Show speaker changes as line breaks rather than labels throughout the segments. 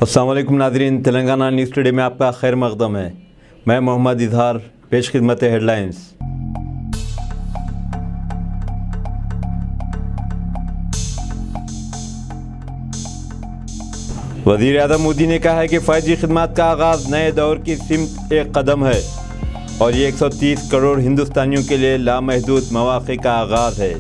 अस्सलाम वालेकुम नाज़रीन, तेलंगाना न्यूज़ टुडे में आपका खैर मक़दम है। मैं मोहम्मद इजहार, पेश खिदमत हेडलाइंस। वज़ीर आज़म मोदी ने कहा है कि 5G खिदमत का आगाज़ नए दौर की सिमत एक कदम है और ये 130 करोड़ हिंदुस्तानियों के लिए लामहदूद मौक़े का आगाज़ है।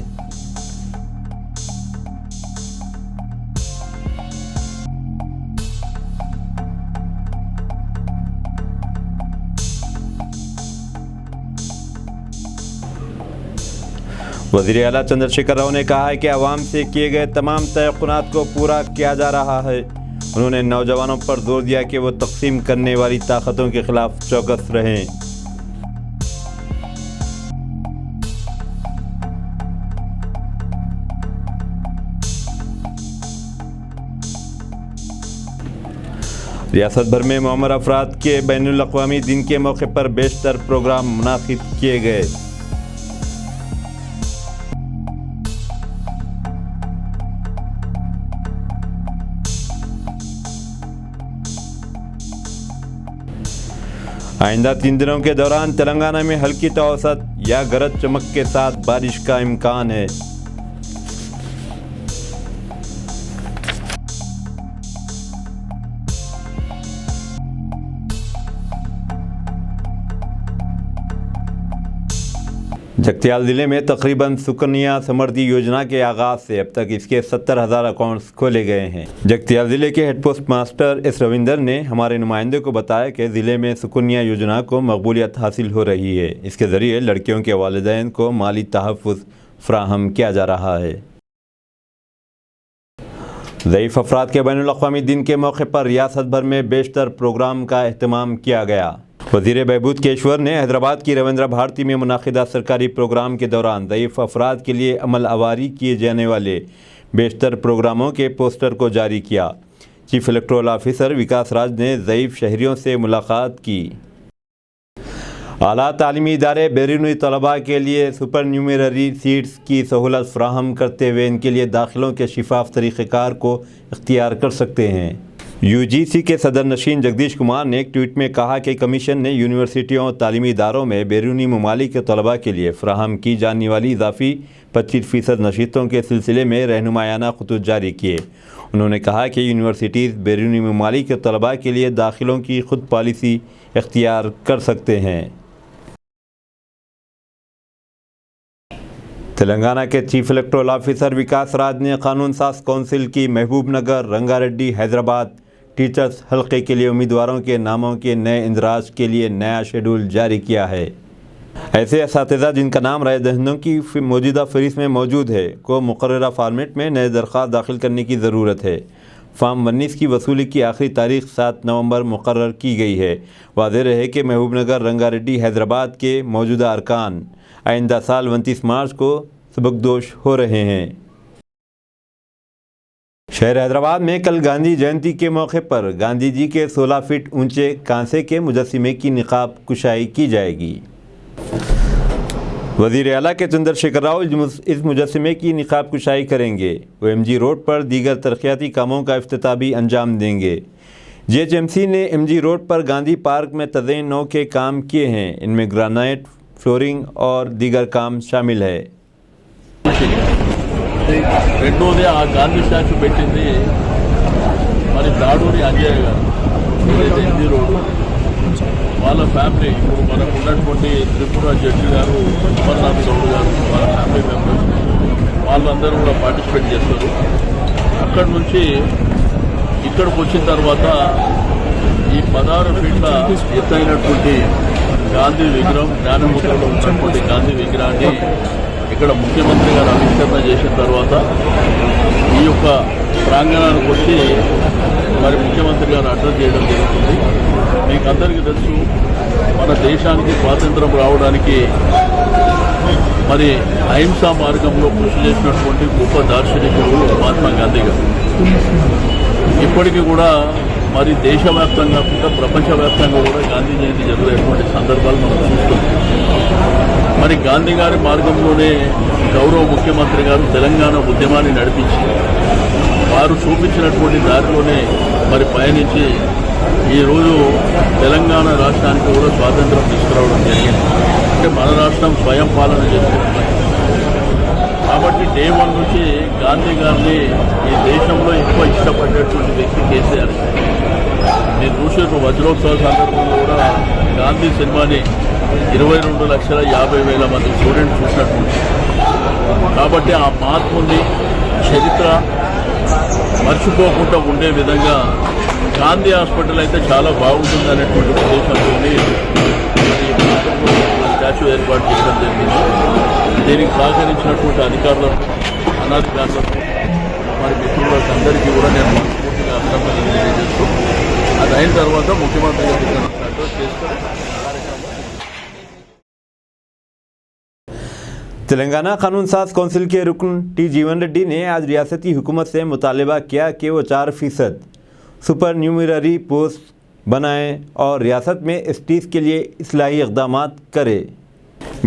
वज़ीर आला चंद्रशेखर राव ने कहा है कि आवाम से किए गए तमाम तयक़ुनात को पूरा किया जा रहा है। उन्होंने नौजवानों पर जोर दिया कि वो तक़सीम करने वाली ताकतों के ख़िलाफ़ चौकस रहें। रियासत भर में मुअम्मर अफराद के बैनुल अक़वामी दिन के मौके पर बेशतर प्रोग्राम मुनाक़िद किए गए। आइंदा 3 दिनों के दौरान तेलंगाना में हल्की तो औसत या गरज चमक के साथ बारिश का इम्कान है। जगतियाल ज़िले में तकरीबन सुकन्या समृद्धि योजना के आगाज़ से अब तक इसके 70,000 अकाउंट्स खोले गए हैं। जगतियाल ज़िले के head post master S Ravinder ने हमारे नुमाइंदे को बताया कि ज़िले में सुकन्या योजना को मकबूलियत हासिल हो रही है। इसके ज़रिए लड़कियों के वालिदैन को माली तहफ़्फ़ुज़ फ़राहम किया जा रहा है। ज़ईफ़ अफराद के बैनुल अक़वामी दिन के मौके पर रियासत भर में बेशतर प्रोग्राम का अहतमाम किया गया। वज़ीर बहबूद केशवर ने हैदराबाद की रविंद्र भारती में मुनाक़िदा सरकारी प्रोग्राम के दौरान ज़ईफ़ अफराद के लिए अमल आवारी किए जाने वाले बेशतर प्रोग्रामों के पोस्टर को जारी किया। चीफ इलेक्टोरल ऑफिसर विकास राज ने ज़ईफ़ शहरियों से मुलाकात की। आला तालीमी इदारे बैरूनी तलबा के लिए सुपर न्यूमररी सीट्स की सहूलत फ़राहम करते हुए इनके लिए दाखिलों के शिफाफ तरीक़ेकार को इख्तियार कर सकते हैं। UGC के सदर नशीन जगदीश कुमार ने एक ट्वीट में कहा कि कमीशन ने यूनिवर्सिटियों और तालीमी इदारों में बैरूनी ममालिक के तलबा के लिए फ़राहम की जाने वाली इजाफ़ी 25% नशीतों के सिलसिले में रहनुमायाना ख़ुतूत जारी किए। उन्होंने कहा कि यूनिवर्सिटीज़ बैरूनी ममालिक के तलबा के लिए दाखिलों की ख़ुद पॉलिसी इख्तियार कर सकते हैं। तेलंगाना के चीफ इलेक्टोरल ऑफिसर विकास राज ने कानून साज कौंसिल की महबूब नगर, रंगारेड्डी, हैदराबाद टीचर्स हल्के के लिए उम्मीदवारों के नामों के नए इंदराज के लिए नया शेड्यूल जारी किया है। ऐसे असातिज़ा जिनका नाम राय दहिंदों की मौजूदा फहरिस्त में मौजूद है को मुकर्ररा फॉर्मेट में नए दरख्वास्त दाखिल करने की ज़रूरत है। फॉर्म 19 की वसूली की आखिरी तारीख 7 नवंबर मुकर्रर की गई है। वाज़ेह रहे कि महबूब नगर, रंगारेड्डी, हैदराबाद के मौजूदा अरकान आइंदा साल 29 मार्च को सबकदोश हो रहे हैं। शहर हैदराबाद में कल गांधी जयंती के मौके पर गांधी जी के 16 फीट ऊंचे कांसे के मुजस्समे की निकाब कुशाई की जाएगी। वज़ीर आला के चंद्रशेखर राव इस मुजस्समे की निकाब कुशाई करेंगे। वो MG रोड पर दीगर तरक्याती कामों का इफ्तिताह भी अंजाम देंगे। GHMC ने MG रोड पर गांधी पार्क में तज़यीन नौ के काम किए हैं। इनमें ग्रेनाइट, फ्लोरिंग और दीगर काम शामिल है।
రెండోది ఆ గాంధీ స్టాచ్యూ పెట్టింది మరి దాడూరి అంజయ్య గారు, ఏదైతే MG రోడ్ వాళ్ళ ఫ్యామిలీ, ఇప్పుడు మనకు ఉన్నటువంటి త్రిపుర జడ్జి గారు, అమర్నాథ్ గౌడ్ గారు, వాళ్ళ ఫ్యామిలీ మెంబర్స్ వాళ్ళందరూ కూడా పార్టిసిపేట్ చేస్తారు. అక్కడి నుంచి ఇక్కడికి వచ్చిన తర్వాత ఈ 16 ఫీట్ల ఎత్తైనటువంటి గాంధీ విగ్రహం, జ్ఞానముద్రలో ఉన్నటువంటి గాంధీ విగ్రహాన్ని ఇక్కడ ముఖ్యమంత్రి గారు ఆవిష్కరణ చేసిన తర్వాత ఈ యొక్క ప్రాంగణానికి వచ్చి మరి ముఖ్యమంత్రి గారు అడ్రస్ చేయడం జరుగుతుంది. మీకు అందరికీ తెలుసు, మన దేశానికి స్వాతంత్రం రావడానికి మరి అహింసా మార్గంలో కృషి చేసినటువంటి గొప్ప దార్శనికుడు మహాత్మా గాంధీ గారు. ఇప్పటికీ కూడా మరి దేశవ్యాప్తంగా కూడా ప్రపంచవ్యాప్తంగా కూడా గాంధీ జయంతి జరిగేటువంటి సందర్భాలు మనం చూస్తున్నాం. మరి గాంధీ గారి మార్గంలోనే గౌరవ ముఖ్యమంత్రి గారు తెలంగాణ ఉద్యమాన్ని నడిపించి వారు చూపించినటువంటి దారిలోనే మరి పయనించి ఈరోజు తెలంగాణ రాష్ట్రానికి కూడా స్వాతంత్రం తీసుకురావడం జరిగింది. అంటే మన రాష్ట్రం స్వయం పాలన చేసుకుంటుంది. కాబట్టి డే 1 నుంచి గాంధీ గారిని ఈ దేశంలో ఎక్కువ ఇష్టపడేటువంటి వ్యక్తి కేసీఆర్. నేను చూసిన వజ్రోత్సవ సందర్భంలో కూడా గాంధీ సినిమాని 22,50,000 మంది స్టూడెంట్స్ చూసినట్టుంది. కాబట్టి ఆ మహాత్ముని చరిత్ర మర్చిపోకుండా ఉండే విధంగా గాంధీ హాస్పిటల్ అయితే చాలా బాగుంటుంది అనేటువంటి ఉద్దేశంతో స్టాచ్యూ ఏర్పాటు చేయడం జరిగింది. దీనికి సహకరించినటువంటి అధికారులకు, అనధికారులకు, మరి మిత్రులకు అందరికీ కూడా నేను మనస్ఫూర్తిగా అభినందనలు తెలియజేస్తూ అది అయిన తర్వాత ముఖ్యమంత్రి గారికి అడ్రస్ చేస్తారు.
तेलंगाना कानून साज कौंसिल के रुकन टी जीवन रेड्डी ने आज रियासती हुकूमत से मुतालबा किया कि वो 4% सुपर न्यूमररी पोस्ट बनाएं और रियासत में एसटीज़ के लिए इस्लाही इक़दाम करे।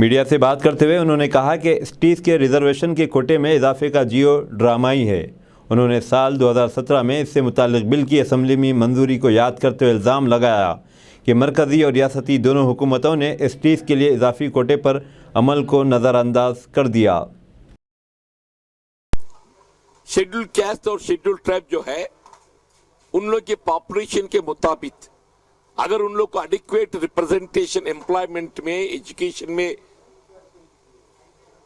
मीडिया से बात करते हुए उन्होंने कहा कि एसटीज़ के रिजर्वेशन के कोटे में इजाफे का जियो ड्रामाई है। उन्होंने साल 2017 में इससे मुताल्लिक़ बिल की असम्बली में मंजूरी को याद करते हुए इल्ज़ाम लगाया कि मरकज़ी और रियासती दोनों हुकूमतों ने एसटीज़ के लिए इजाफी कोटे पर अमल को नज़रअंदाज कर दिया।
शेड्यूल कास्ट और शेड्यूल ट्राइब जो है उन लोग के पॉपुलेशन के मुताबिक अगर उन लोग को एडिक्वेट रिप्रेजेंटेशन एम्प्लॉयमेंट में, एजुकेशन में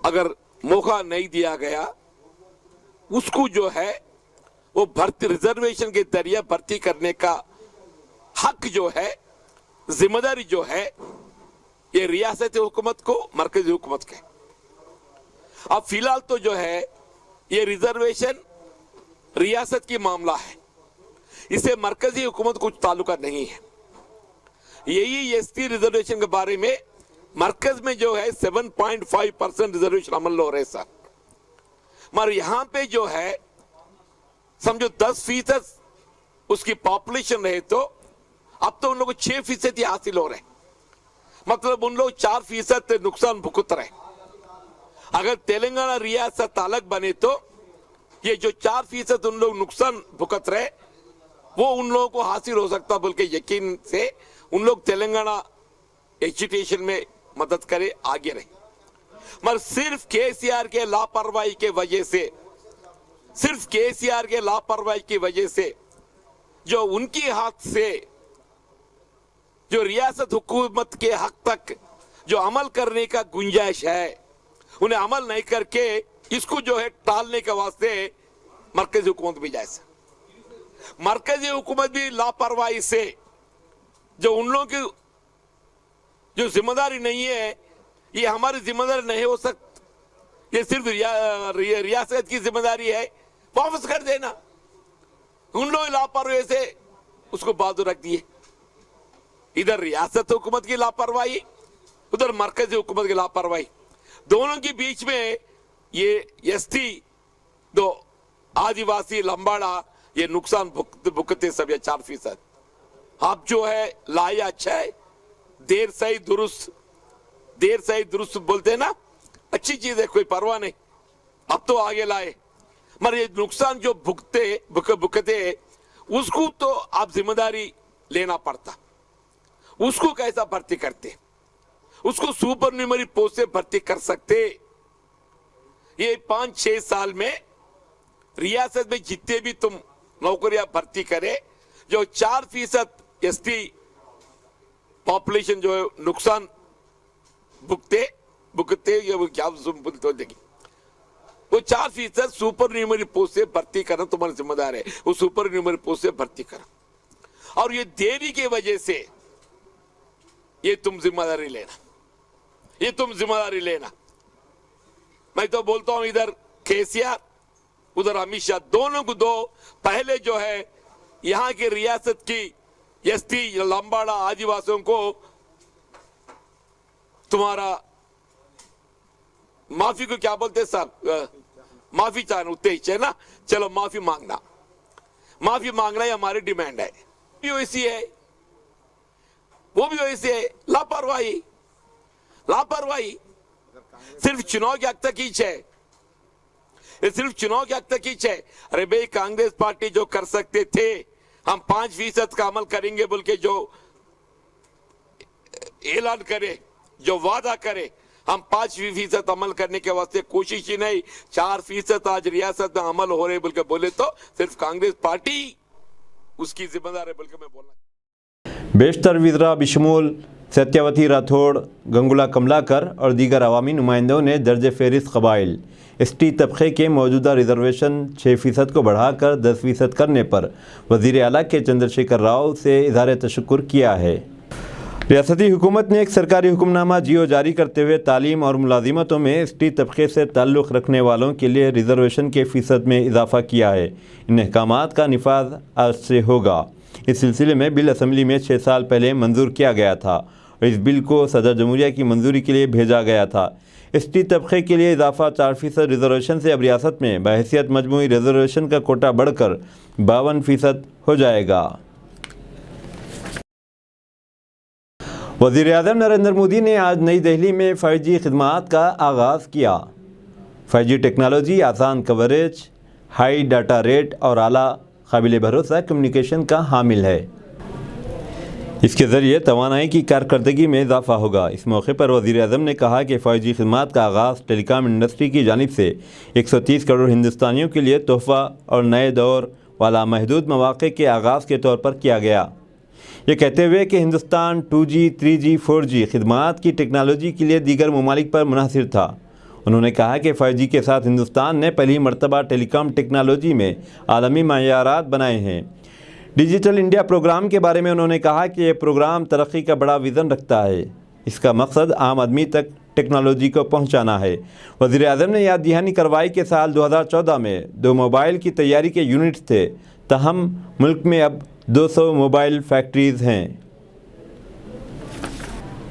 अगर मौका नहीं दिया गया, उसको जो है वो भर्ती रिजर्वेशन के जरिए भर्ती करने का हक जो है, जिम्मेदारी जो है, ये रियासती हुकूमत को, मरकजी हुकूमत के। अब फिलहाल तो जो है ये रिजर्वेशन रियासत की मामला है, इसे मरकजी हुकूमत को कुछ ताल्लुका नहीं है। यही एसटी रिजर्वेशन के बारे में मरकज में जो है 7.5% रिजर्वेशन अमल हो रहे सर, मगर यहां पे जो है समझो 10% उसकी पॉपुलेशन रहे तो अब तो उन लोगों को 6% ही हासिल हो रहे, मतलब उन लोग 4% नुकसान भुगत रहे। अगर तेलंगाना रियासत अलग बने तो ये जो 4% उन लोग नुकसान भुगत रहे वो उन लोगों को हासिल हो सकता, बल्कि यकीन से उन लोग तेलंगाना एजुकेशन में मदद करे, आगे रहे। मगर सिर्फ केसीआर के लापरवाही के वजह से, सिर्फ केसीआर के लापरवाही की वजह से जो उनकी हाथ से जो रियासत हुकूमत के हक तक जो अमल करने का गुंजाइश है, उन्हें अमल नहीं करके इसको जो है टालने के वास्ते मरकजी हुकूमत भी जायज़, मरकजी हुकूमत भी लापरवाही से जो उन लोगों की जो जिम्मेदारी नहीं है, ये हमारी जिम्मेदारी नहीं हो सकती, ये सिर्फ रियासत की जिम्मेदारी है, वापस कर देना। उन लोग लापरवाही से उसको बहादुर रख दिए, इधर रियासत हुकूमत की लापरवाही, उधर मरकजी हुकूमत की लापरवाही, दोनों के बीच में ये एसटी दो आदिवासी लंबाड़ा ये नुकसान भुगते सब, ये 4%। आप जो है लाया अच्छा है, देर सही दुरुस्त बोलते हैं ना, अच्छी चीज है, कोई परवाह नहीं, अब तो आगे लाए। मगर ये नुकसान जो भुगते उसको तो आप जिम्मेदारी लेना पड़ता, उसको कैसा भर्ती करते, उसको सुपर न्यूमरी पोस्ट से भर्ती कर सकते। ये 5-6 साल में रियासत में जितने भी तुम नौकरियां भर्ती करे, जो 4% एसटी पॉपुलेशन जो है नुकसान भुगते ये वो क्या बोलते देखिए, वो 4% सुपर न्यूमरी पोस्ट से भर्ती करना तुम्हारी जिम्मेदार है, वो सुपर न्यूमरी पोस्ट से भर्ती करो। और ये देरी की वजह से ये तुम जिम्मेदारी लेना, मैं तो बोलता हूं इधर केसीआर उधर अमित शाह, दोनों को दो। पहले जो है यहां की रियासत की एसटी लंबाड़ा आदिवासियों को तुम्हारा माफी को क्या बोलते साहब, माफी चाहना उत्तेज है ना, चलो माफी मांगना ही हमारी डिमांड है। भी वैसी है, वो भी वैसे है, लापरवाही सिर्फ चुनाव के हक तक ही है। ये सिर्फ चुनाव के हद तक ही है। अरे भाई, कांग्रेस पार्टी जो कर सकते थे, हम 5% का अमल करेंगे बोल के जो ऐलान करे, जो वादा करे, हम 5% अमल करने के वास्ते कोशिश ही नहीं। 4% आज रियासत में अमल हो रहे बोल के बोले तो सिर्फ कांग्रेस पार्टी उसकी जिम्मेदार है बोल के मैं बोलना।
बेशतर वज़रा बिशमूल सत्यावती राठौड़, गंगुला कमलाकर और दीगर अवामी नुमाइंदों ने दर्ज फहरिस्त कबाइल एसटी तबके के मौजूदा रिजर्वेशन 6% को बढ़ाकर 10% करने पर वज़ीर आला के चंद्रशेखर राव से इज़हार तशक्कुर किया है। रियासती हुकूमत ने एक सरकारी हुक्मनामा जियो जारी करते हुए तालीम और मुलाजिमतों में एसटी तबके से ताल्लुक़ रखने वालों के लिए रिजर्वेशन के फ़ीसद में इजाफ़ा किया है। इन अहकामात का निफाज आज से होगा। इस सिलसिले में बिल असम्बली में 6 साल पहले मंजूर किया गया था और इस बिल को सदर जमहूरिया की मंजूरी के लिए भेजा गया था। एसटी तबके के लिए इजाफ़ा 4% रिजर्वेशन से अब रियासत में बहैसियत मजमूई रिजर्वेशन का कोटा बढ़कर 52% हो जाएगा। वज़ीर-ए-आज़म नरेंद्र मोदी ने आज नई दिल्ली में 5G खिदमात का आगाज़ किया। 5G टेक्नोलॉजी आसान कवरेज, हाई डाटा रेट और आला काबिल भरोसा कम्युनिकेशन का हामिल है। इसके ज़रिए तवानाई की कारकर्दगी में इजाफ़ा होगा। इस मौके पर वज़ीर-ए-आज़म ने कहा कि 5G खिदमात का आगाज़ टेलीकॉम इंडस्ट्री की जानिब से 130 करोड़ हिंदुस्तानियों के लिए तोहफ़ा और नए दौर वाला महदूद मौक़े के आगाज़ के तौर पर किया गया। ये कहते हुए कि हिंदुस्तान 2G, 3G, 4G खिदमात की टेक्नोलॉजी के लिए दीगर ममालिक पर मुनहसिर था। उन्होंने कहा कि 5G के साथ हिंदुस्तान ने पहली मरतबा टेलीकॉम टेक्नोलॉजी में आलमी मायारात बनाए हैं। डिजिटल इंडिया प्रोग्राम के बारे में उन्होंने कहा कि ये प्रोग्राम तरक्की का बड़ा विज़न रखता है। इसका मकसद आम आदमी तक टेक्नोलॉजी को पहुंचाना है। वज़ीर-ए-आज़म ने याद दहानी करवाई कि साल 2014 में 2 मोबाइल की तैयारी के यूनिट्स थे, तहम मुल्क में अब 200 मोबाइल फैक्ट्रीज़ हैं।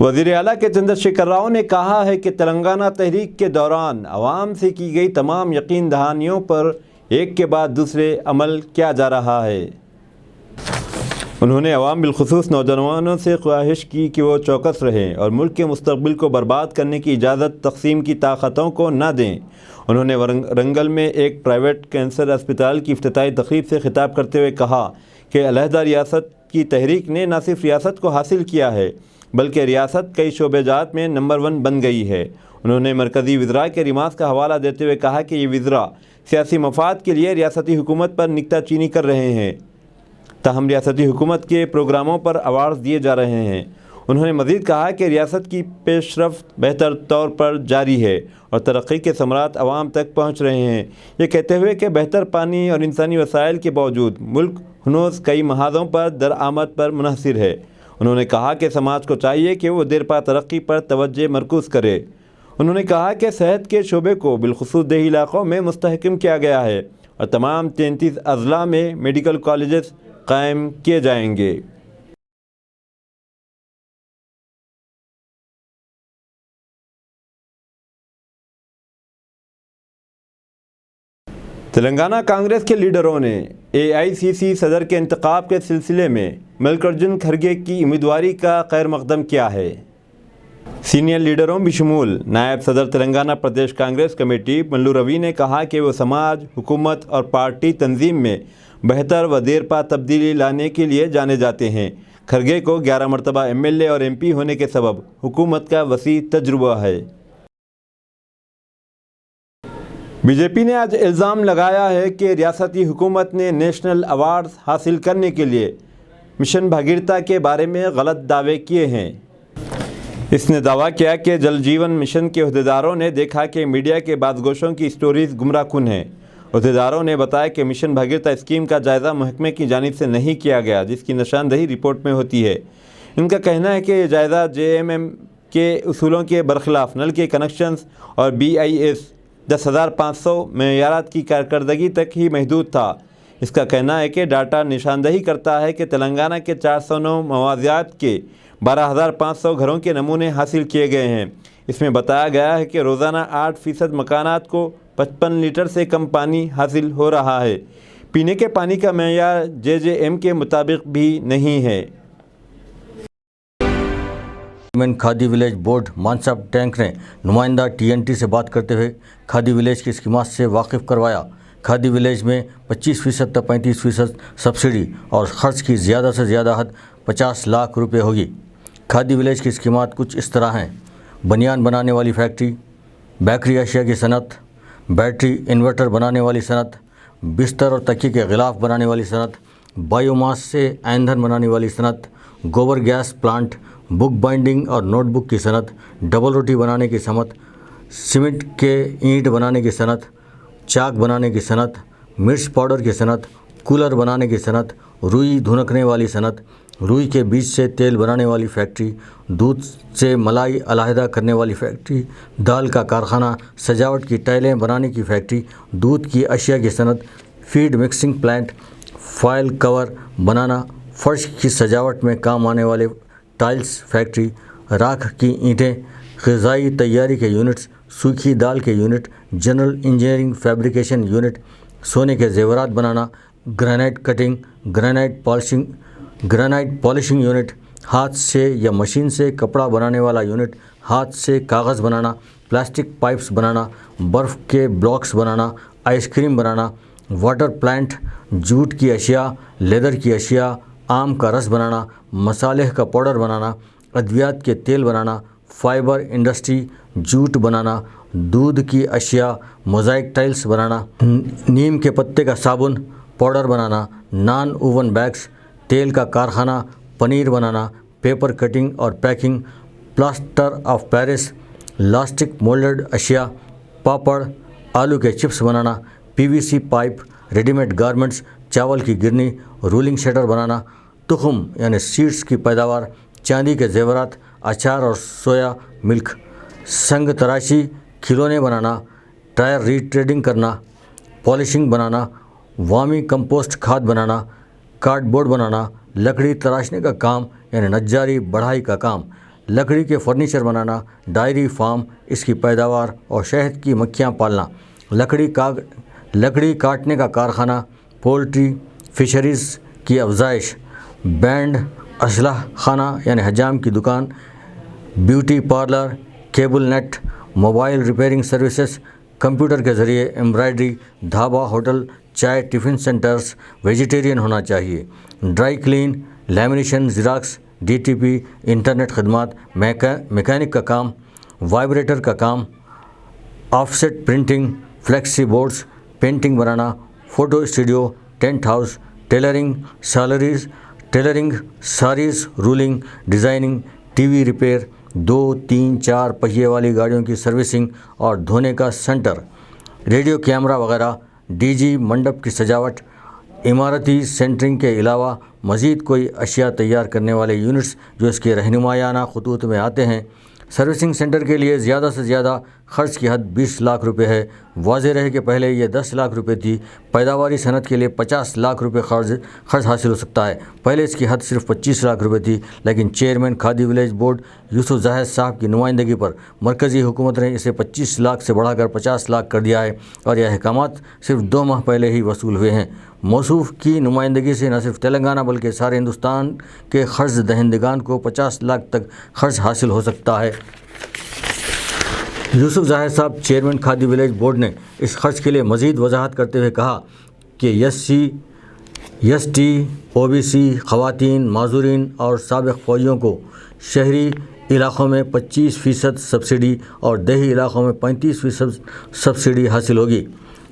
वज़ीर आला के चंद्रशेखर राव ने कहा है कि तेलंगाना तहरीक के दौरान आवाम से की गई तमाम यकीन दहानियों पर एक के बाद दूसरे अमल किया जा रहा है। उन्होंने अवाम बिलखुसूस नौजवानों से ख्वाहिश की कि वो चौकस रहें और मुल्क के मुस्तकबिल को बर्बाद करने की इजाज़त तकसीम की ताकतों को न दें। उन्होंने रंगल में एक प्राइवेट कैंसर अस्पताल की इफ्तिताई तकरीब से खिताब करते हुए कहा कि अलहदा रियासत की तहरीक ने न सिर्फ रियासत को हासिल किया है बल्कि रियासत कई शोबेजात में नंबर 1 बन गई है। उन्होंने मरकज़ी वज़रा के रिमार्क्स का हवाला देते हुए कहा कि ये वज़रा सियासी मफाद के लिए रियासती हुकूमत पर नुक्ताचीनी कर रहे हैं, ताहम रियासती हुकूमत के प्रोग्रामों पर अवार्ड्स दिए जा रहे हैं। उन्होंने मज़ीद कहा कि रियासत की पेशरफ्त बेहतर तौर पर जारी है और तरक्की के समरात आवाम तक पहुँच रहे हैं। ये कहते हुए कि बेहतर पानी और इंसानी वसाइल के बावजूद मुल्क हनूज़ कई महाज़ों पर दरआमद पर मुनहसिर है। उन्होंने कहा कि समाज को चाहिए कि वो देरपा तरक्की पर तवज्जो मरकूज़ करे। उन्होंने कहा कि सेहत के शोबे को बिलखुसूस देही इलाक़ों में मुस्तहकम किया गया है और तमाम 33 अज़ला में मेडिकल कॉलेजेस कायम किए जाएंगे। तेलंगाना कांग्रेस के लीडरों ने AICC सदर के इंतखाब के सिलसिले में मल्लिकार्जुन खड़गे की उम्मीदवारी का खैर मकदम किया है। सीनियर लीडरों बिशमूल नायब सदर तेलंगाना प्रदेश कांग्रेस कमेटी मल्लू रवि ने कहा कि वो समाज, हुकूमत और पार्टी तंजीम में बेहतर व देरपा तब्दीली लाने के लिए जाने जाते हैं। खड़गे को 11 मरतबा MLA और MP होने के सबब हुकूमत का वसी तजुर्बा है। बीजेपी ने आज इल्ज़ाम लगाया है कि रियासती हुकूमत ने नेशनल अवार्ड्स हासिल करने के लिए मिशन भागीरथी के बारे में गलत दावे किए हैं। इसने दावा किया कि जल जीवन मिशन के अहदेदारों ने देखा कि मीडिया के बाज़गोशों की स्टोरीज़ गुमराहकुन हैं। अहदेदारों ने बताया कि मिशन भागीरथी स्कीम का जायज़ा महकमे की जानिब से नहीं किया गया, जिसकी निशानदही रिपोर्ट में होती है। इनका कहना है कि यह जायज़ा JMM के उसूलों के बरखिलाफ़ नल के कनेक्शंस और BIS 10,500 मेयारात की कारकर्दगी तक ही महदूद था। इसका कहना है कि डाटा निशानदही करता है कि तेलंगाना के 409 मवाज़ियात के 12,500 घरों के नमूने हासिल किए गए हैं। इसमें बताया गया है कि रोज़ाना 8% मकानात को 55 लीटर से कम पानी हासिल हो रहा है। पीने के पानी का मेयार JJM के मुताबिक भी नहीं है।
Chairman Khadi village board Mansa ٹینک نے نمائندہ TNT سے بات کرتے ہوئے کھادی ولیج کی اسکیمات سے واقف کروایا۔ کھادی ولیج میں 25% تا 35% سبسڈی اور خرچ کی زیادہ سے زیادہ حد 50 لاکھ روپے ہوگی۔ کھادی ولیج کی اسکیمات کچھ اس طرح ہیں: بنیان بنانے والی فیکٹری، بیکری اشیاء کی صنعت، بیٹری انورٹر بنانے والی صنعت، بستر اور تکیے کے غلاف بنانے والی صنعت، بایو ماس سے ایندھن بنانے والی صنعت، گوبر گیس پلانٹ، بک بائنڈنگ اور نوٹ بک کی صنعت، ڈبل روٹی بنانے کی صنعت، سیمنٹ کے اینٹ بنانے کی صنعت، چاک بنانے کی صنعت، مرچ پاؤڈر کی صنعت، کولر بنانے کی صنعت، روئی دھنکنے والی صنعت، روئی کے بیج سے تیل بنانے والی فیکٹری، دودھ سے ملائی علیحدہ کرنے والی فیکٹری، دال کا کارخانہ، سجاوٹ کی ٹائلیں بنانے کی فیکٹری، دودھ کی اشیاء کی صنعت، فیڈ مکسنگ پلانٹ، فائل کور بنانا، فرش کی سجاوٹ میں کام آنے والے ٹائلز فیکٹری، راکھ کی اینٹیں، غذائی تیاری کے یونٹس، سوکھی دال کے unit, general engineering fabrication unit, سونے کے زیورات بنانا، granite cutting, granite polishing unit, ہاتھ سے یا مشین سے کپڑا بنانے والا یونٹ، ہاتھ سے کاغذ بنانا، پلاسٹک پائپس بنانا، برف کے بلاکس بنانا، آئس کریم بنانا، واٹر پلانٹ، جوٹ کی اشیاء، لیدر کی اشیاء، آم کا رس بنانا، مصالح کا پاؤڈر بنانا، ادویات کے تیل بنانا، فائبر انڈسٹری، جوٹ بنانا، دودھ کی اشیاء، موزائک ٹائلز بنانا، نیم کے پتے کا صابن، پاؤڈر بنانا، نان اوون بیگز، تیل کا کارخانہ، پنیر بنانا، پیپر کٹنگ اور packing, plaster of Paris, plastic moulded اشیاء، پاپڑ، آلو کے چپس بنانا، PVC pipe, readymade garments, چاول کی گرنی، رولنگ شٹر بنانا، تخم یعنی سیڈز کی پیداوار، چاندی کے زیورات، اچار اور سویا ملک، سنگ تراشی، کھلونے بنانا، ٹائر ری ٹریڈنگ کرنا، پالشنگ بنانا، وامی کمپوسٹ کھاد بنانا، کارڈ بورڈ بنانا، لکڑی تراشنے کا کام یعنی نجاری بڑھائی کا کام، لکڑی کے فرنیچر بنانا، ڈائری فارم، اس کی پیداوار اور شہد کی مکھیاں پالنا، لکڑی کاٹنے کا کارخانہ، پولٹری، فشریز کی افزائش، بینڈ اسلحہ خانہ یعنی حجام کی دکان، beauty parlour, cable net, mobile repairing services, computer کے ذریعے ایمبرائڈری، ڈھابا، ہوٹل، چائے ٹفن سینٹرز ویجیٹیرین ہونا چاہیے، dry clean, lamination, xerox, DTP، internet خدمات، میکینک کا کام، وائبریٹر کا کام، offset printing, flexi boards, painting بنانا، photo studio, tent house, tailoring, saris, rolling, designing, TV repair, 2، 3، 4 پہیے والی گاڑیوں کی سروسنگ اور دھونے کا سینٹر، ریڈیو کیمرہ وغیرہ، DG منڈپ کی سجاوٹ، عمارتی سینٹرنگ کے علاوہ مزید کوئی اشیاء تیار کرنے والے یونٹس جو اس کے رہنمایانہ خطوط میں آتے ہیں۔ سروسنگ سینٹر کے لیے زیادہ سے زیادہ خرچ کی حد 20 لاکھ روپے ہے۔ واضح رہے کہ پہلے یہ 10 لاکھ روپے تھی۔ پیداواری صنعت کے لیے 50 لاکھ روپے خرچ حاصل ہو سکتا ہے۔ پہلے اس کی حد صرف 25 لاکھ روپے تھی، لیکن چیئرمین کھادی ولیج بورڈ یوسف زاہد صاحب کی نمائندگی پر مرکزی حکومت نے اسے 25 لاکھ سے بڑھا کر 50 لاکھ کر دیا ہے، اور یہ احکامات صرف 2 ماہ پہلے ہی وصول ہوئے ہیں۔ موصوف کی نمائندگی سے نہ صرف تلنگانہ بلکہ سارے ہندوستان کے قرض دہندگان کو 50 لاکھ تک قرض حاصل ہو سکتا ہے۔ یوسف زاہد صاحب چیئرمین کھادی ولیج بورڈ نے اس خرچ کے لیے مزید وضاحت کرتے ہوئے کہا کہ SC OBC خواتین، معذورین اور سابق فوجیوں کو شہری علاقوں میں 25% سبسڈی اور دیہی علاقوں میں 35% سبسڈی حاصل ہوگی۔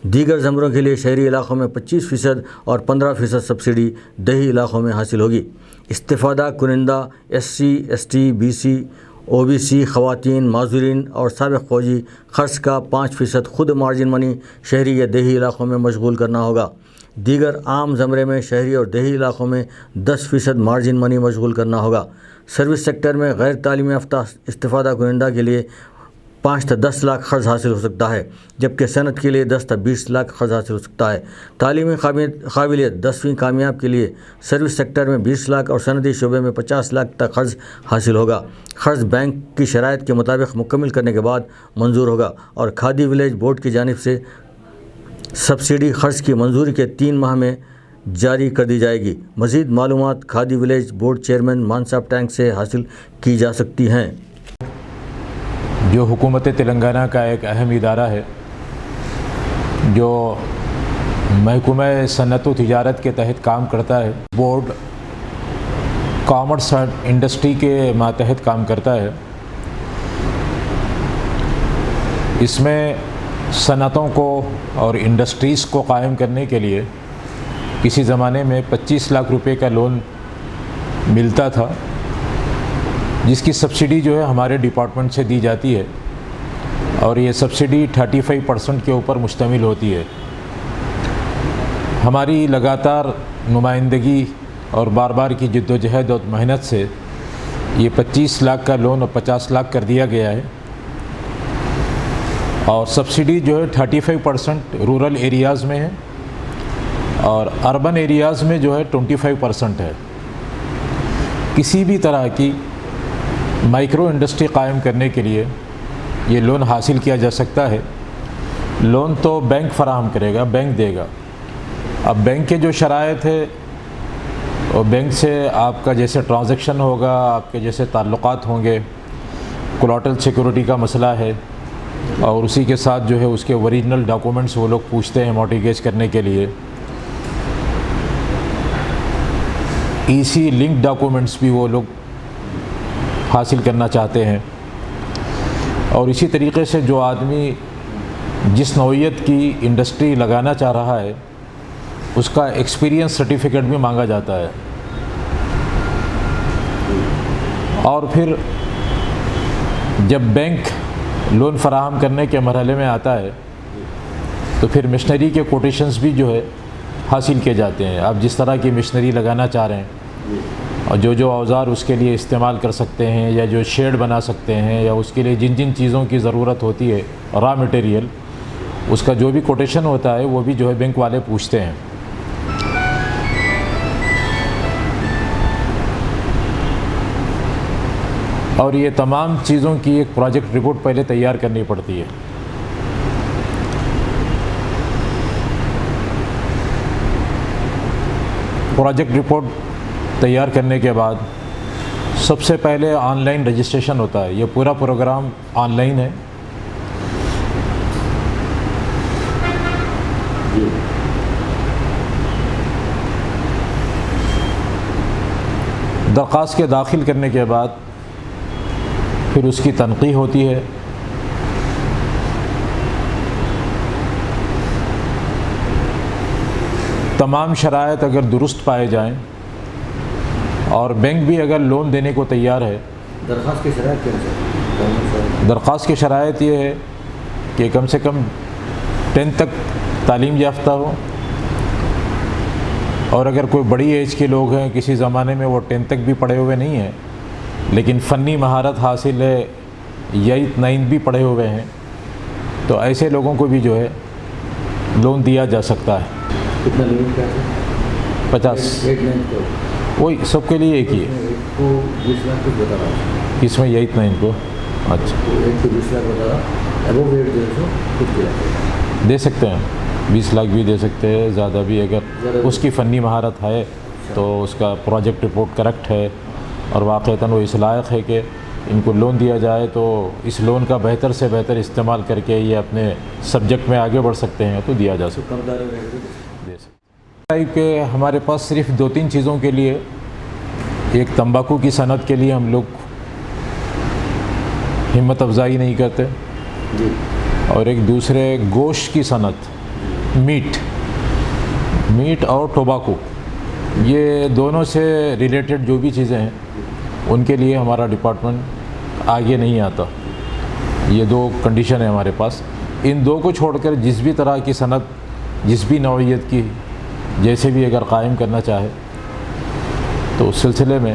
دیگر زمروں کے لیے شہری علاقوں میں 25% اور 15% سبسڈی دیہی علاقوں میں حاصل ہوگی۔ استفادہ کنندہ SC ST BC OBC خواتین، معذورین اور سابق فوجی خرچ کا 5% خود مارجن منی شہری یا دیہی علاقوں میں مشغول کرنا ہوگا۔ دیگر عام زمرے میں شہری اور دیہی علاقوں میں 10% مارجن منی مشغول کرنا ہوگا۔ سروس سیکٹر میں غیر تعلیم یافتہ استفادہ کنندہ کے لیے 5 تا 10 لاکھ خرچ حاصل ہو سکتا ہے، جبکہ صنعت کے لیے 10 تا 20 لاکھ خرچ حاصل ہو سکتا ہے۔ تعلیمی قابلیت 10ویں کامیاب کے لیے سروس سیکٹر میں 20 لاکھ اور صنعتی شعبے میں 50 لاکھ تک قرض حاصل ہوگا۔ قرض بینک کی شرائط کے مطابق مکمل کرنے کے بعد منظور ہوگا، اور کھادی ولیج بورڈ کی جانب سے سبسڈی خرچ کی منظوری کے 3 ماہ میں جاری کر دی جائے گی۔ مزید معلومات کھادی ولیج بورڈ چیئرمین مان صاحب ٹینک سے حاصل کی جا سکتی ہیں۔
جو حکومت تلنگانہ کا ایک اہم ادارہ ہے جو محکمہ صنعت و تجارت کے تحت کام کرتا ہے، بورڈ کامرس اینڈ انڈسٹری کے ماتحت کام کرتا ہے، اس میں صنعتوں کو اور انڈسٹریز کو قائم کرنے کے لیے کسی زمانے میں 25 لاکھ روپے کا لون ملتا تھا، جس کی سبسڈی جو ہے ہمارے ڈپارٹمنٹ سے دی جاتی ہے، اور یہ سبسڈی 35% کے اوپر مشتمل ہوتی ہے۔ ہماری لگاتار نمائندگی اور بار بار کی جد و جہد اور محنت سے یہ 25 لاکھ کا لون اب 50 لاکھ کر دیا گیا ہے، اور سبسڈی جو ہے 35% رورل ایریاز میں ہے اور اربن ایریاز میں جو ہے 25% ہے۔ کسی بھی طرح کی مائکرو انڈسٹری قائم کرنے کے لیے یہ لون حاصل کیا جا سکتا ہے۔ لون تو بینک فراہم کرے گا، بینک دے گا۔ اب بینک کے جو شرائط ہے، اور بینک سے آپ کا جیسے ٹرانزیکشن ہوگا، آپ کے جیسے تعلقات ہوں گے، کولیٹرل سیکورٹی کا مسئلہ ہے، اور اسی کے ساتھ جو ہے اس کے اوریجنل ڈاکومنٹس وہ لوگ پوچھتے ہیں مارٹیگیج کرنے کے لیے۔ ایسی لنک ڈاکومنٹس بھی وہ لوگ حاصل کرنا چاہتے ہیں، اور اسی طریقے سے جو آدمی جس نوعیت کی انڈسٹری لگانا چاہ رہا ہے اس کا ایکسپیرینس سرٹیفکیٹ بھی مانگا جاتا ہے۔ اور پھر جب بینک لون فراہم کرنے کے مرحلے میں آتا ہے تو پھر مشنری کے کوٹیشنز بھی جو ہے حاصل کیے جاتے ہیں۔ آپ جس طرح کی مشنری لگانا چاہ رہے ہیں اور جو اوزار اس کے لیے استعمال کر سکتے ہیں، یا جو شیڈ بنا سکتے ہیں، یا اس کے لیے جن جن چیزوں کی ضرورت ہوتی ہے را مٹیریل، اس کا جو بھی کوٹیشن ہوتا ہے وہ بھی جو ہے بینک والے پوچھتے ہیں۔ اور یہ تمام چیزوں کی ایک پروجیکٹ رپورٹ پہلے تیار کرنی پڑتی ہے۔ پروجیکٹ رپورٹ تیار کرنے کے بعد سب سے پہلے آن لائن رجسٹریشن ہوتا ہے۔ یہ پورا پروگرام آن لائن ہے۔ درخواست کے داخل کرنے کے بعد پھر اس کی تنقیح ہوتی ہے۔ تمام شرائط اگر درست پائے جائیں اور بینک بھی اگر لون دینے کو تیار ہے۔
درخواست کی شرائط کیا ہے؟
درخواست کی شرائط یہ ہے کہ کم سے کم 10 تک تعلیم یافتہ ہو، اور اگر کوئی بڑی ایج کے لوگ ہیں، کسی زمانے میں وہ 10 تک بھی پڑھے ہوئے نہیں ہیں لیکن فنی مہارت حاصل ہے، 8 9 بھی پڑھے ہوئے ہیں، تو ایسے لوگوں کو بھی جو ہے لون دیا جا سکتا ہے۔
کتنا لمٹ کیا ہے؟
50۔
8 9 کو
وہی سب کے لیے ایک ہی ہے۔
20 لاکھ کچھ بتا رہا ہوں،
اس میں 8 9 کو اچھا
1 کو 20 لاکھ بتا رہا، ابو 8 کچھ
دے سکتے ہیں، 20 لاکھ بھی دے سکتے ہیں، زیادہ بھی اگر اس کی فنی مہارت ہے تو اس کا پروجیکٹ رپورٹ کریکٹ ہے اور واقعتاً وہ اس لائق ہے کہ ان کو لون دیا جائے، تو اس لون کا بہتر سے بہتر استعمال کر کے یہ اپنے سبجیکٹ میں آگے بڑھ سکتے ہیں، تو دیا جا سکتا ہے، دے سکتے ہیں۔ کہ ہمارے پاس صرف 2-3 چیزوں کے لیے، ایک تمباکو کی صنعت کے لیے ہم لوگ ہمت افزائی نہیں کرتے، اور ایک دوسرے گوشت کی صنعت، میٹ اور ٹوباکو، یہ دونوں سے ریلیٹڈ جو بھی چیزیں ہیں ان کے لیے ہمارا ڈپارٹمنٹ آگے نہیں آتا۔ یہ 2 کنڈیشن ہے ہمارے پاس۔ ان 2 کو چھوڑ کر جس بھی طرح کی صنعت، جس بھی نوعیت کی جیسے بھی اگر قائم کرنا چاہے تو اس سلسلے میں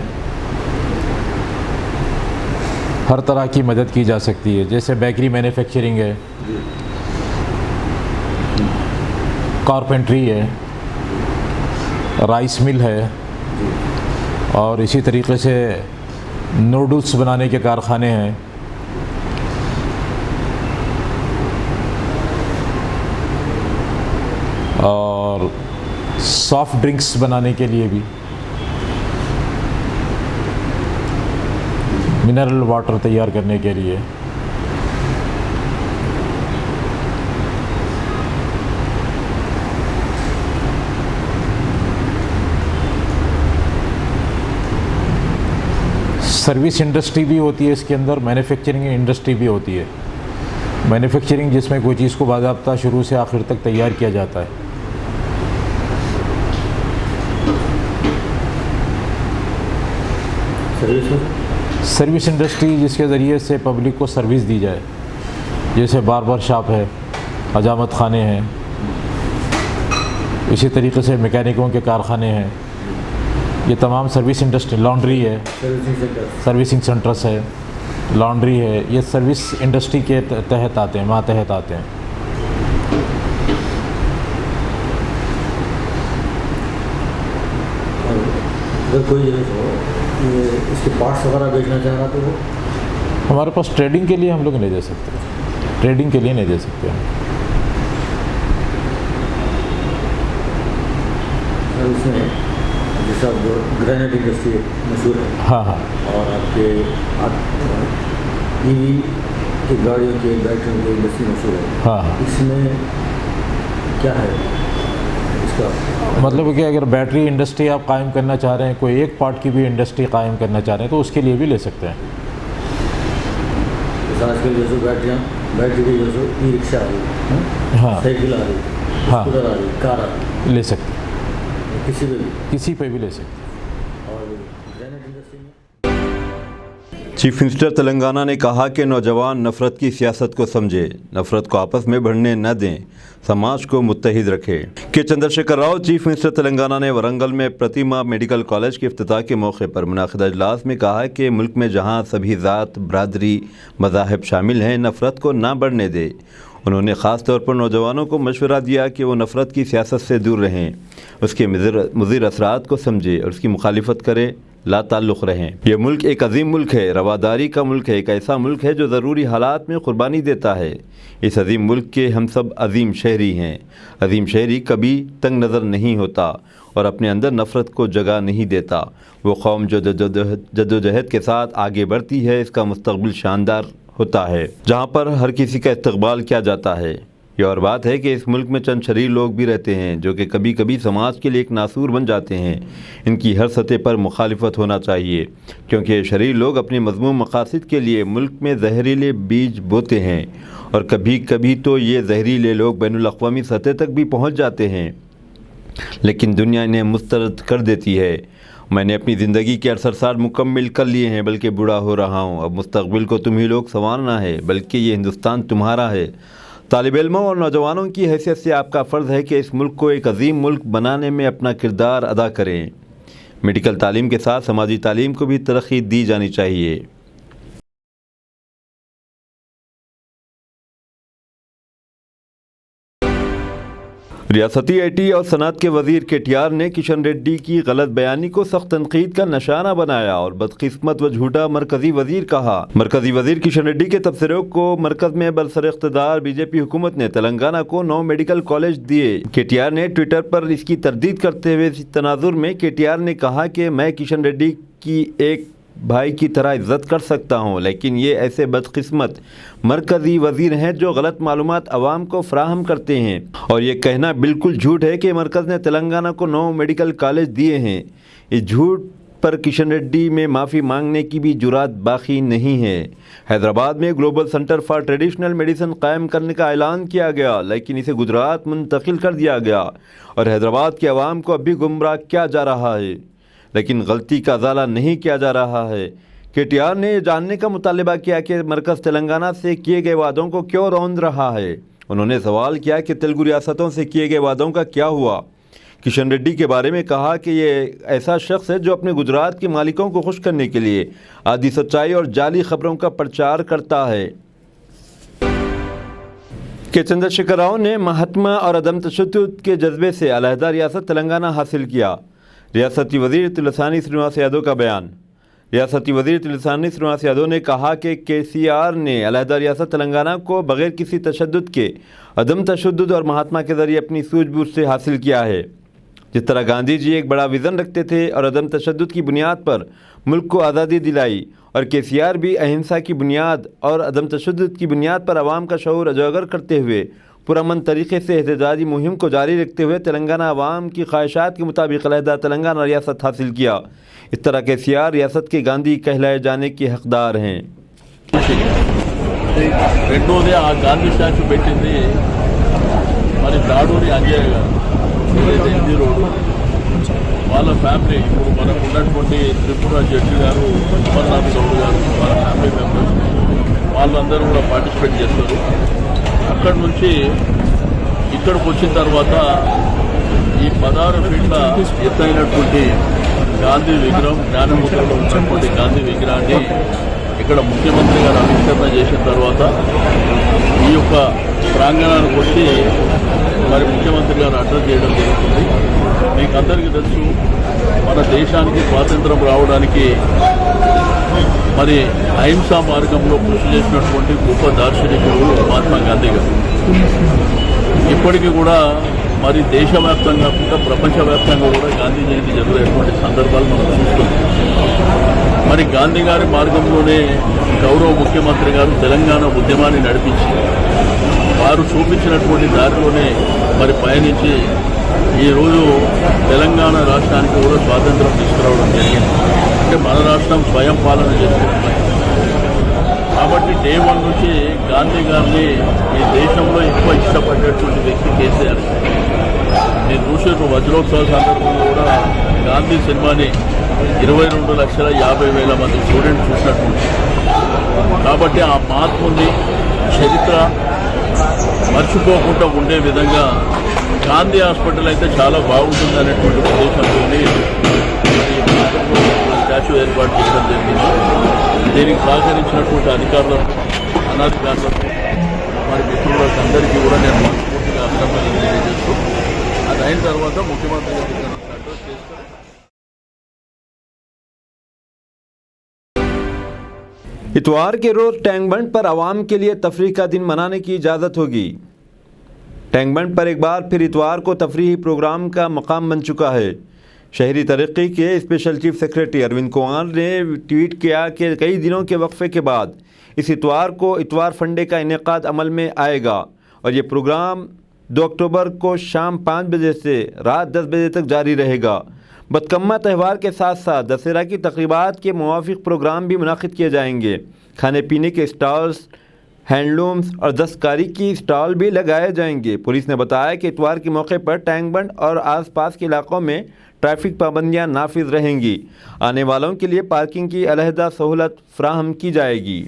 ہر طرح کی مدد کی جا سکتی ہے، جیسے بیکری مینوفیکچرنگ ہے، کارپینٹری ہے، رائس مل ہے، اور اسی طریقے سے نوڈلس بنانے کے کارخانے ہیں، اور सॉफ्ट ड्रिंक्स बनाने के लिए भी, मिनरल वाटर तैयार करने के लिए, सर्विस इंडस्ट्री भी होती है इसके अंदर, मैन्युफैक्चरिंग इंडस्ट्री भी होती है। मैन्युफैक्चरिंग जिसमें कोई चीज़ को बाकायदा शुरू से आखिर तक तैयार किया जाता है। सर्विस इंडस्ट्री जिसके ज़रिए से पब्लिक को सर्विस दी जाए, जैसे बार्बर शॉप है, हजामत खाने हैं, इसी तरीके से मैकेनिकों के कारखाने हैं, ये तमाम सर्विस इंडस्ट्री, लॉन्ड्री है, सर्विसिंग सेंटर्स है, लॉन्ड्री है, ये सर्विस इंडस्ट्री के तहत आते हैं, मातहत आते हैं।
अगर कोई इसके पार्ट्स वगैरह बेचना चाह रहा तो वो
हमारे पास ट्रेडिंग के लिए हम लोग नहीं दे सकते, ट्रेडिंग के लिए नहीं दे सकते हम।
उसमें जैसा ग्रेनाइट इंडस्ट्री मशहूर है,
हाँ हाँ,
और आपके ईवी की गाड़ियों के बैटरियों की इंडस्ट्री मशहूर है,
हाँ हाँ।
इसमें क्या है इसका
मतलब कि अगर बैटरी इंडस्ट्री आप कायम करना चाह रहे हैं, कोई एक पार्ट की भी इंडस्ट्री कायम करना चाह रहे हैं, तो उसके लिए भी ले सकते हैं।
जैसे आजकल जैसे बैटरी की जैसे ई रिक्शा आ रही,
हाँ
साइकिल आ रही,
हाँ,
स्कूटर आ रही, कार आ रही,
ले सकते हैं,
किसी पे भी
ले सकते हैं।
और ग्रेनाइट इंडस्ट्री में
चीफ मिनिस्टर तेलंगाना ने कहा कि नौजवान नफ़रत की सियासत को समझे, नफ़रत को आपस में बढ़ने न दें, समाज को मुत्तहिद रखें। के चंद्रशेखर राव चीफ मिनिस्टर तेलंगाना ने वरंगल में प्रतिमा मेडिकल कॉलेज के इफ्तिताह के मौके पर मुनाकिदा इजलास में कहा कि मुल्क में जहाँ सभी ज़ात, बरादरी, मज़ाहिब शामिल हैं, नफ़रत को ना बढ़ने दे। उन्होंने ख़ास तौर पर नौजवानों को मशवरा दिया कि वो नफ़रत की सियासत से दूर रहें, उसके मुज़िर असरात को समझें और उसकी मुखालिफत करें, ला ताल्लुक़ रहें। यह मुल्क एक अजीम मुल्क है, रवादारी का मुल्क है, एक ऐसा मुल्क है जो ज़रूरी हालात में क़ुरबानी देता है। इस अजीम मुल्क के हम सब अजीम शहरी हैं। अजीम शहरी कभी तंग नज़र नहीं होता और अपने अंदर नफ़रत को जगह नहीं देता। वो कौम जो जद्दोजहद के साथ आगे बढ़ती है, इसका मुस्तक़बिल शानदार होता है, जहाँ पर हर किसी का इस्तक़बाल किया जाता है। ये और बात है कि इस मुल्क में चंद शरीर लोग भी रहते हैं जो कि कभी कभी समाज के लिए एक नासूर बन जाते हैं। इनकी हर सतह पर मुखालिफत होना चाहिए, क्योंकि ये शरीर लोग अपने मज़मूम मकासद के लिए मुल्क में जहरीले बीज बोते हैं और कभी कभी तो ये जहरीले लोग बैनुल अक़वामी सतह तक भी पहुँच जाते हैं, लेकिन दुनिया इन्हें मुस्तरद कर देती है। मैंने अपनी ज़िंदगी के 68 साल मुकम्मल कर लिए हैं, बल्कि बूढ़ा हो रहा हूँ। अब मुस्तक़बिल को तुम ही लोग संवारना है, बल्कि ये हिंदुस्तान तुम्हारा है। तालिब इल्मों और नौजवानों की हैसियत से आपका फ़र्ज़ है कि इस मुल्क को एक अजीम मुल्क बनाने में अपना किरदार अदा करें। मेडिकल तालीम के साथ समाजी तालीम को भी तरक्की दी जानी चाहिए। रियासती आईटी और सनअत के वज़ीर KTR ने किशन रेड्डी की गलत बयानी को सख्त तनकीद का निशाना बनाया और बदकिस्मत व झूठा मरकज़ी वज़ीर कहा। मरकज़ी वज़ीर किशन रेड्डी के तबसरों को मरकज़ में बरसर इक़्तिदार बीजेपी हुकूमत ने तेलंगाना को 9 मेडिकल कॉलेज दिए। KTR ने ट्विटर पर इसकी तरदीद करते हुए इस तनाजुर में KTR ने कहा कि मैं किशन रेड्डी की एक भाई की तरह इज़्ज़त कर सकता हूँ, लेकिन ये ऐसे बदकिस्मत मरकज़ी वज़ीर हैं जो गलत मालूमात आवाम को फ़राहम करते हैं, और ये कहना बिल्कुल झूठ है कि मरकज़ ने तेलंगाना को 9 मेडिकल कॉलेज दिए हैं। इस झूठ पर किशन रेड्डी में माफ़ी मांगने की भी जुरात बाकी नहीं है। हैदराबाद में global centre for traditional medicine कायम करने का ऐलान किया गया, लेकिन इसे गुजरात मुंतकिल कर दिया गया और हैदराबाद के अवाम को अब भी गुमराह किया जा रहा है, लेकिन गलती का अज़ाला नहीं किया जा रहा है। KTR ने जानने का मुतालबा किया कि मरकज़ तेलंगाना से किए गए वादों को क्यों रौंद रहा है। उन्होंने सवाल किया कि तेलुगु रियासतों से किए गए वादों का क्या हुआ। किशन रेड्डी के बारे में कहा कि ये ऐसा शख्स है जो अपने गुजरात के मालिकों को खुश करने के लिए आधी सच्चाई और जाली खबरों का प्रचार करता है। के चंद्रशेखर राव ने महात्मा और अदम तशद्दुद के जज्बे से अलहदा रियासत तेलंगाना हासिल किया। रियासती वज़ीर तिलसानी श्रीनिवास यादव का बयान। रियासती वज़ीर तिलसानी श्रीनिवास यादव ने कहा कि KCR ने अलहदा रियासत तेलंगाना को बग़ैर किसी तशद्दुद के अदम तशद्दुद और महात्मा के ज़रिए अपनी सूझबूझ से हासिल किया है। जिस तरह गांधी जी एक बड़ा विज़न रखते थे और अदम तशद्दुद की बुनियाद पर मुल्क को आज़ादी दिलाई, और केसीआर भी अहिंसा की बुनियाद और अदम तशद्दुद की बुनियाद पर आवाम का शऊर उजागर करते हुए पुरअमन तरीके से एहतजाजी मुहिम को जारी रखते हुए तेलंगाना आवाम की ख्वाहिशात के मुताबिक अलहदा तेलंगाना रियासत हासिल किया। इस तरह केसीआर रियासत के गांधी कहलाए जाने के हकदार हैं।
రెండోది ఆ గాంధీ స్టాచ్యూ పెట్టింది మరి దాడూరి అంజయ్య గారు, ఏదైతే ఎన్జీ రోడ్డు వాళ్ళ ఫ్యామిలీ, ఇప్పుడు మనకు ఉన్నటువంటి త్రిపుర జడ్జి గారు, అమర్నాథ్ గౌడ్ గారు, వాళ్ళ ఫ్యామిలీ మెంబర్స్ వాళ్ళందరూ కూడా పార్టిసిపేట్ చేస్తారు. అక్కడి నుంచి ఇక్కడికి వచ్చిన తర్వాత ఈ 16 ఫీట్ల ఎత్తైనటువంటి గాంధీ విగ్రహం, జ్ఞానముద్రలో ఉన్నటువంటి గాంధీ విగ్రహాన్ని ఇక్కడ ముఖ్యమంత్రి గారు ఆవిష్కరణ చేసిన తర్వాత ఈ యొక్క ప్రాంగణానికి వచ్చి మరి ముఖ్యమంత్రి గారు అడ్రస్ చేయడం జరుగుతుంది. మీకు అందరికీ తెలుసు, మన దేశానికి స్వాతంత్రం రావడానికి మరి అహింసా మార్గంలో కృషి చేసినటువంటి గొప్ప దార్శనికుడు మహాత్మా గాంధీ గారు. ఇప్పటికీ కూడా మరి దేశవ్యాప్తంగా కాకుండా ప్రపంచవ్యాప్తంగా కూడా గాంధీ జయంతి జరిగేటువంటి సందర్భాలు మనం చూస్తున్నాం. మరి గాంధీ గారి మార్గంలోనే గౌరవ ముఖ్యమంత్రి గారు తెలంగాణ ఉద్యమాన్ని నడిపించి వారు చూపించినటువంటి దారిలోనే మరి పయనించి ఈరోజు తెలంగాణ రాష్ట్రానికి కూడా స్వాతంత్రం తీసుకురావడం జరిగింది. అంటే మన రాష్ట్రం స్వయం పాలన చేసుకుంటుంది. కాబట్టి డే 1 నుంచి గాంధీ గారిని ఈ దేశంలో ఎక్కువ ఇష్టపడేటువంటి వ్యక్తి కేసీఆర్. నేను చూసే వజ్రోత్సవ సందర్భంలో కూడా గాంధీ సినిమాని 22,50,000 మంది స్టూడెంట్స్ చూసినట్టు. కాబట్టి ఆ మహాత్ముని చరిత్ర మర్చిపోకుండా ఉండే విధంగా గాంధీ హాస్పిటల్ అయితే చాలా బాగుంటుంది అనేటువంటి ఉద్దేశంతో స్టాచ్యూ ఏర్పాటు చేయడం జరిగింది. దీనికి సహకరించినటువంటి అధికారులకు, అనధికారులకు, మరి మిత్రులకు అందరికీ కూడా నేను మనస్ఫూర్తిగా అభినందనలు తెలియజేస్తూ అది అయిన తర్వాత ముఖ్యమంత్రి గారికి అడ్రస్ చేస్తారు.
इतवार के रोज़ टैंक बंड पर आवाम के लिए तफरीह का दिन मनाने की इजाज़त होगी। टैंक बंड पर एक बार फिर इतवार को तफरीही प्रोग्राम का मकाम बन चुका है। शहरी तरक्की के special chief secretary Arvind Kumar ने ट्वीट किया कि कई दिनों के वक्फे के बाद इस इतवार को इतवार फंडे का इनेकाद अमल में आएगा और ये प्रोग्राम 2 अक्टूबर को शाम 5 बजे से रात 10 बजे तक जारी रहेगा। बदकम्मा त्यौहार के साथ साथ दशहरा की तकरीबात के मुवाफिक प्रोग्राम भी मुनाकिद किए जाएंगे। खाने पीने के स्टॉल्स, हैंडलूम्स और दस्तकारी की स्टॉल भी लगाए जाएंगे। पुलिस ने बताया कि इतवार के मौके पर टैंक बंड और आसपास के इलाकों में ट्रैफिक पाबंदियां नाफिज रहेंगी। आने वालों के लिए पार्किंग की अलहदा सहूलत फराहम की जाएगी।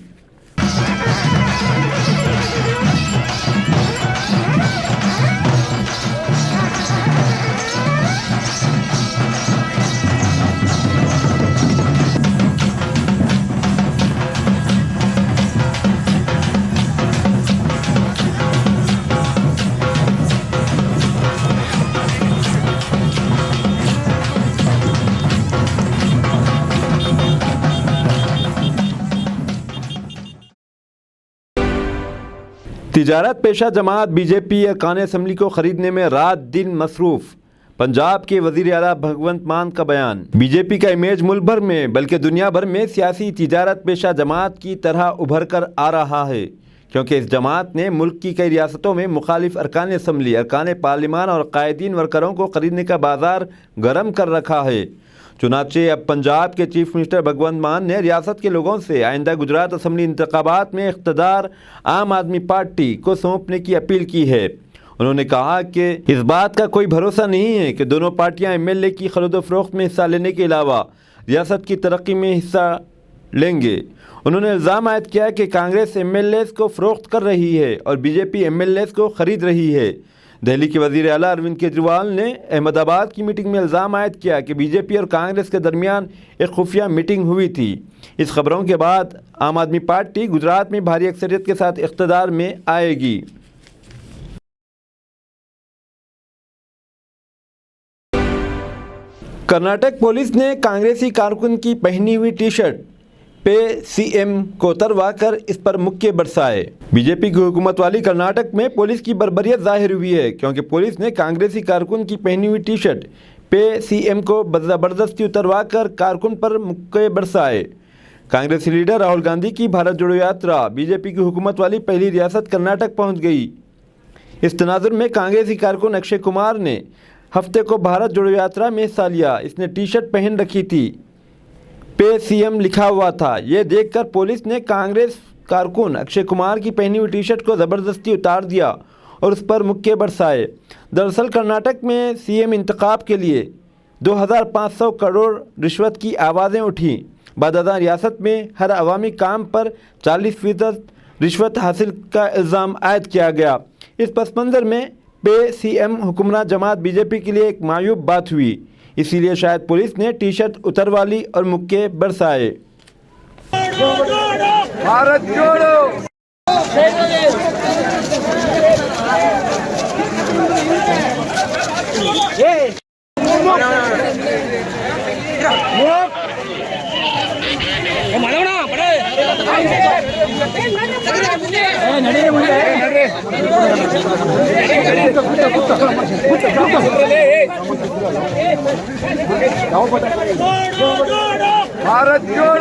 तिजारत पेशा जमात बीजेपी अरकान असम्बली को खरीदने में रात दिन मसरूफ़। पंजाब के वज़ीर आला भगवंत मान का बयान। बीजेपी का इमेज मुल्क भर में बल्कि दुनिया भर में सियासी तिजारत पेशा जमात की तरह उभर कर आ रहा है, क्योंकि इस जमात ने मुल्क की कई रियासतों में मुखालिफ अरकान असम्बली, अरकान पार्लिमान और कायदीन वर्करों को ख़रीदने का बाजार गर्म कर रखा है। चुनाचे अब पंजाब के चीफ मिनिस्टर भगवंत मान ने रियासत के लोगों से आइंदा गुजरात असम्बली इंतखाबात में इख्तदार आम आदमी पार्टी को सौंपने की अपील की है। उन्होंने कहा कि इस बात का कोई भरोसा नहीं है कि दोनों पार्टियां एमएलए की खरीदो फरोख्त में हिस्सा लेने के अलावा रियासत की तरक्की में हिस्सा लेंगे। उन्होंने इल्ज़ाम आयद किया कि कांग्रेस एमएलए को फ़रोख्त कर रही है और बीजेपी एमएलए को ख़रीद रही है। दिल्ली के वज़ीर आला अरविंद केजरीवाल ने अहमदाबाद की मीटिंग में इल्ज़ाम आयद किया कि बीजेपी और कांग्रेस के दरमियान एक खुफिया मीटिंग हुई थी। इस खबरों के बाद आम आदमी पार्टी गुजरात में भारी अक्सरियत के साथ इख्तदार में आएगी। कर्नाटक पुलिस ने कांग्रेसी कारकुन की पहनी हुई टी शर्ट पे सीएम को उतरवा कर इस पर मुक्के बरसाए। बीजेपी की हुकूमत वाली कर्नाटक में पुलिस की बर्बरियत जाहिर हुई है, क्योंकि पुलिस ने कांग्रेसी कारकुन की पहनी हुई टी शर्ट पे सीएम को ज़बरदस्ती उतरवा कर कारकुन पर मुक्के बरसाए। कांग्रेसी लीडर राहुल गांधी की भारत जोड़ो यात्रा बीजेपी की हुकूमत वाली पहली रियासत कर्नाटक पहुंच गई। इस तनाजुर में कांग्रेसी कारकुन अक्षय कुमार ने हफ्ते को भारत जोड़ो यात्रा में हिस्सा लिया। इसने टी शर्ट पहन रखी थी, पे सीएम लिखा हुआ था। ये देखकर पुलिस ने कांग्रेस कारकुन अक्षय कुमार की पहनी हुई टी शर्ट को ज़बरदस्ती उतार दिया और उस पर मुक्के बरसाए। दरअसल कर्नाटक में सीएम इंतखाब के लिए 2500 करोड़ रिश्वत की आवाज़ें उठीं। बदअज़ां रियासत में हर अवामी काम पर 40% रिश्वत हासिल का इल्ज़ाम आयद किया गया। इस पस मंज़र में पे सीएम हुक्मरान जमात बीजेपी के लिए एक मायूब बात हुई, इसीलिए शायद पुलिस ने टी शर्ट उतरवा ली और मुक्के बरसाए।
भारत जोड़ो। भारत जोड़ो।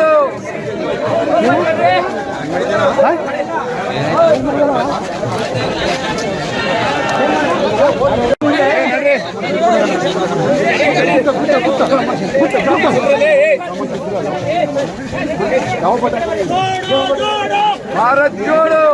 भारत जोड़ो।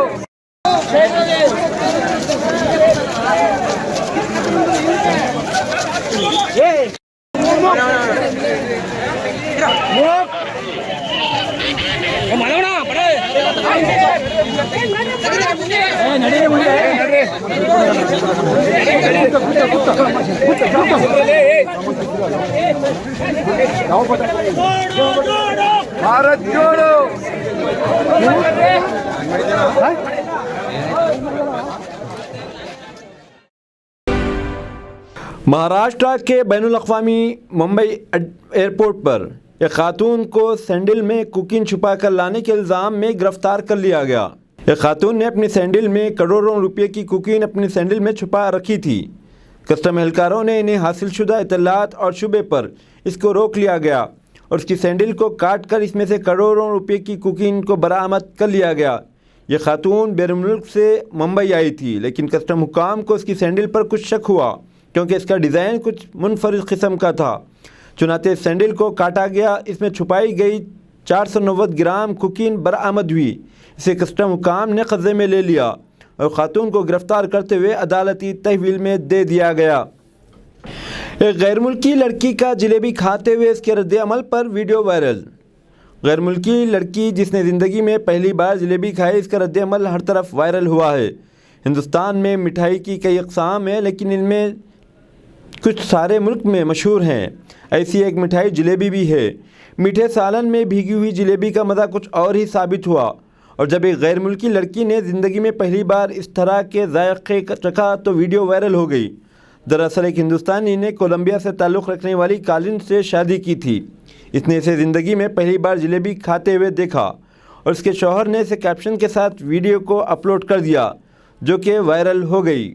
भारत जोड़ो।
महाराष्ट्र के बैनुल अक़वामी मुंबई एयरपोर्ट पर एक खातून को सैंडल में कोकीन छुपा कर लाने के इल्ज़ाम में गिरफ्तार कर लिया गया। एक खातून ने अपनी सैंडल में करोड़ों रुपए की कोकीन अपनी सैंडल में छुपा रखी थी। कस्टम एहलकारों ने इन्हें हासिल शुदा इत्तलात और शुबे पर इसको रोक लिया गया और उसकी सैंडल को काट कर इसमें से करोड़ों रुपए की कोकीन को बरामद कर लिया गया। ये खातून बैरून मुल्क से मुंबई आई थी, लेकिन कस्टम हुकाम को उसकी सैंडल पर कुछ शक हुआ, क्योंकि इसका डिज़ाइन कुछ मुनफरिद किस्म का था। चुनाते सैंडल को काटा गया। इसमें छुपाई गई 490 ग्राम कोकीन बरामद हुई। इसे कस्टम हुकाम ने कब्जे में ले लिया और ख़ातून को गिरफ़्तार करते हुए अदालती तहवील में दे दिया गया। एक गैर मुल्की लड़की का जलेबी खाते हुए इसके रद्द अमल पर वीडियो वायरल। गैर मुल्की लड़की जिसने ज़िंदगी में पहली बार जलेबी खाई, इसका रद्द अमल हर तरफ वायरल हुआ है। हिंदुस्तान में मिठाई की कई अक़साम हैं, लेकिन इनमें कुछ सारे मुल्क में मशहूर हैं। ऐसी एक मिठाई जलेबी भी है। मीठे सालन में भीगी हुई जलेबी का मज़ा कुछ और ही साबित हुआ, और जब एक गैर मुल्की लड़की ने ज़िंदगी में पहली बार इस तरह के जायक़े चखा तो वीडियो वायरल हो गई। दरअसल एक हिंदुस्तानी ने कोलंबिया से ताल्लुक़ रखने वाली कालिन से शादी की थी। इसने इसे ज़िंदगी में पहली बार जलेबी खाते हुए देखा और उसके शौहर ने इसे कैप्शन के साथ वीडियो को अपलोड कर दिया, जो कि वायरल हो गई।